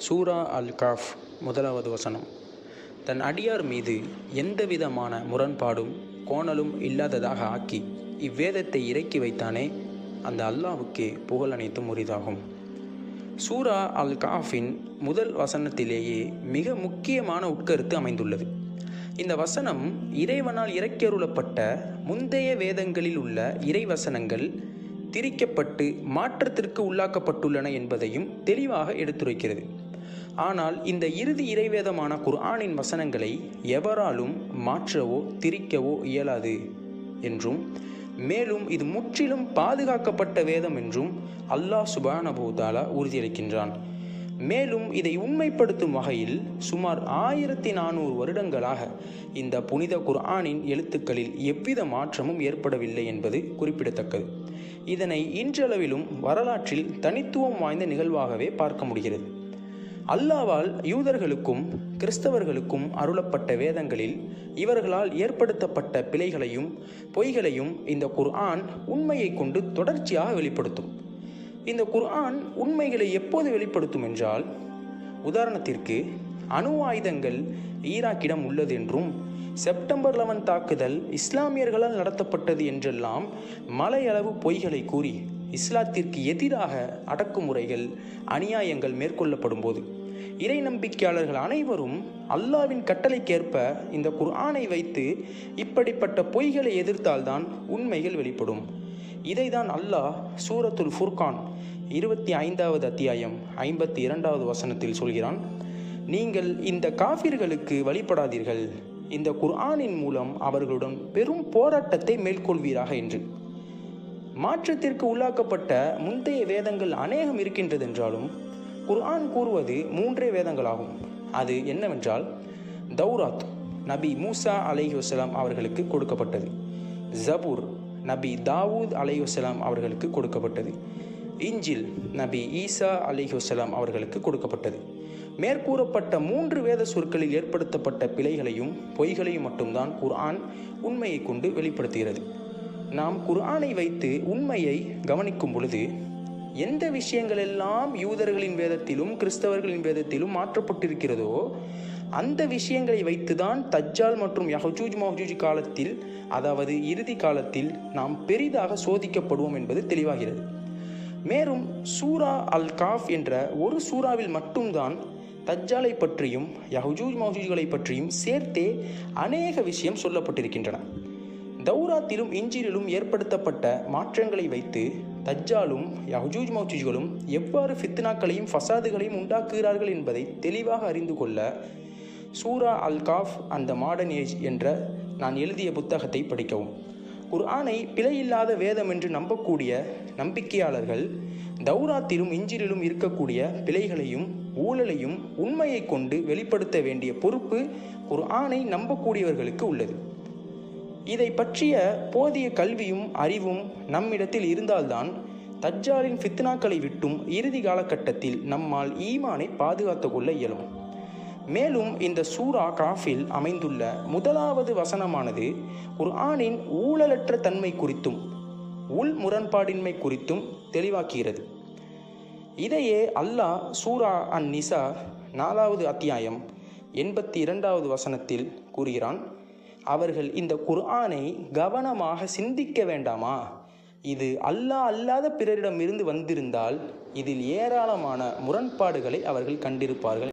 சூரா Al cough முதலாவது வசனம். தன் அடியார் மீது எந்தவிதமான முரண்பாடும் கோணலும் இல்லாததாக ஆக்கி இவ்வேதத்தை இறக்கி வைத்தானே, அந்த அல்லாஹ்வுக்கே புகழ் அனைத்தும் உரிதாகும். சூரா அல் காஃபின் முதல் வசனத்திலேயே மிக முக்கியமான உட்கருத்து அமைந்துள்ளது. இந்த வசனம் இறைவனால் இறக்கியருளப்பட்ட முந்தைய வேதங்களில் உள்ள இறைவசனங்கள் திரிக்கப்பட்டு மாற்றத்திற்கு உள்ளாக்கப்பட்டுள்ளன என்பதையும் தெளிவாக எடுத்துரைக்கிறது. ஆனால் இந்த இறுதி இறைவேதமான குர்ஆனின் வசனங்களை எவராலும் மாற்றவோ திரிக்கவோ இயலாது என்றும், மேலும் இது முற்றிலும் பாதுகாக்கப்பட்ட வேதம் என்றும் அல்லாஹ் சுப்ஹானஹு வ தஆலா உறுதியளிக்கின்றான். மேலும் இதை உண்மைப்படுத்தும் வகையில் சுமார் 1400 வருடங்களாக இந்த புனித குர்ஆனின் எழுத்துக்களில் எவ்வித மாற்றமும் ஏற்படவில்லை என்பது குறிப்பிடத்தக்கது. இதனை இன்றளவிலும் வரலாற்றில் தனித்துவம் வாய்ந்த நிகழ்வாகவே பார்க்க முடிகிறது. அல்லாஹ்வால் யூதர்களுக்கும் கிறிஸ்தவர்களுக்கும் அருளப்பட்ட வேதங்களில் இவர்களால் ஏற்படுத்தப்பட்ட பிழைகளையும் பொய்களையும் இந்த குர்ஆன் உண்மையை கொண்டு தொடர்ச்சியாக வெளிப்படுத்தும். இந்த குர்ஆன் உண்மைகளை எப்போது வெளிப்படுத்தும் என்றால், உதாரணத்திற்கு அணு ஆயுதங்கள் ஈராக்கிடம் உள்ளது என்றும் செப்டம்பர் 11 தாக்குதல் இஸ்லாமியர்களால் நடத்தப்பட்டது என்றெல்லாம் மலையளவு பொய்களை கூறி இஸ்லாத்திற்கு எதிராக அடக்குமுறைகள் அநியாயங்கள் மேற்கொள்ளப்படும் போது இறை நம்பிக்கையாளர்கள் அனைவரும் அல்லாஹ்வின் கட்டளைக்கேற்ப இந்த குர்ஆனை வைத்து இப்படிப்பட்ட பொய்களை எதிர்த்தால்தான் உண்மைகள் வெளிப்படும். இதைதான் அல்லாஹ் சூரத்துல் ஃபுர்கான் 25வது அத்தியாயம் 52வது வசனத்தில் சொல்கிறான். நீங்கள் இந்த காஃபிர்களுக்கு வழிபடாதீர்கள், இந்த குர்ஆனின் மூலம் அவர்களுடன் பெரும் போராட்டத்தை மேற்கொள்வீராக என்று. மாற்றத்திற்கு உள்ளாக்கப்பட்ட முந்தைய வேதங்கள் அநேகம் இருக்கின்றதென்றாலும் குர்ஆன் கூறுவது 3 வேதங்களாகும். அது என்னவென்றால், தௌராத் நபி மூசா அலைஹிஸ்ஸலாம் அவர்களுக்கு கொடுக்கப்பட்டது, ஜபூர் நபி தாவூத் அலைஹிஸ்ஸலாம் அவர்களுக்கு கொடுக்கப்பட்டது, இஞ்சில் நபி ஈசா அலைஹிஸ்ஸலாம் அவர்களுக்கு கொடுக்கப்பட்டது. மேற்கூறப்பட்ட 3 வேத சொற்களில் ஏற்படுத்தப்பட்ட பிழைகளையும் பொய்களையும் மட்டும்தான் குர்ஆன் உண்மையை கொண்டு வெளிப்படுத்துகிறது. நாம் குர்ஆனை வைத்து உண்மையை கவனிக்கும் பொழுது எந்த விஷயங்களெல்லாம் யூதர்களின் வேதத்திலும் கிறிஸ்தவர்களின் வேதத்திலும் மாற்றப்பட்டிருக்கிறதோ அந்த விஷயங்களை வைத்துதான் தஜ்ஜால் மற்றும் யஹ்ஜூஜ் மஹ்ஜூஜ் காலத்தில், அதாவது இறுதி காலத்தில் நாம் பெரிதாக சோதிக்கப்படுவோம் என்பது தெளிவாகிறது. மேலும் சூரா அல் காஃப் என்ற ஒரு சூறாவில் மட்டும்தான் தஜ்ஜாலை பற்றியும் யஹ்ஜூஜ் மஹ்ஜூஜ்களை பற்றியும் சேர்த்தே அநேக விஷயம் சொல்லப்பட்டிருக்கின்றன. தௌராத்திலும் இஞ்சிலும் ஏற்படுத்தப்பட்ட மாற்றங்களை வைத்து தஜ்ஜாலும் யஹ்ஜூஜ் மஹ்ஜூஜ்களும் எவ்வாறு ஃபித்னாக்களையும் ஃபசாதுகளையும் உண்டாக்குகிறார்கள் என்பதை தெளிவாக அறிந்து கொள்ள Sura Al Kahf and the modern age என்ற நான் எழுதிய புத்தகத்தை படிக்கவும். குர்ஆனை பிழையில்லாத வேதம் என்று நம்பக்கூடிய நம்பிக்கையாளர்கள் தௌராத்திலும் இஞ்சிலும் இருக்கக்கூடிய பிழைகளையும் ஊழலையும் உண்மையை கொண்டு வெளிப்படுத்த வேண்டிய பொறுப்பு குர்ஆனை நம்பக்கூடியவர்களுக்கு உள்ளது. இதை பற்றிய போதிய கல்வியும் அறிவும் நம்மிடத்தில் இருந்தால்தான் தஜ்ஜாலின் ஃபித்னாக்களை விட்டும் இறுதி காலகட்டத்தில் நம்மால் ஈமானை பாதுகாத்து கொள்ள இயலும். மேலும் இந்த சூரா காஃபில் அமைந்துள்ள முதலாவது வசனமானது குர்ஆனின் ஊழலற்ற தன்மை குறித்தும் உள் முரண்பாடின்மை குறித்தும் தெளிவாக்குகிறது. இதையே அல்லாஹ் சூரா அன் நிசா 4வது அத்தியாயம் 82வது வசனத்தில் கூறுகிறான். அவர்கள் இந்த குர்ஆனை கவனமாக சிந்திக்க வேண்டாமா? இது அல்லாஹ் அல்லாத பிறரிடமிருந்து வந்திருந்தால் இதில் ஏராளமான முரண்பாடுகளை அவர்கள் கண்டிருப்பார்கள்.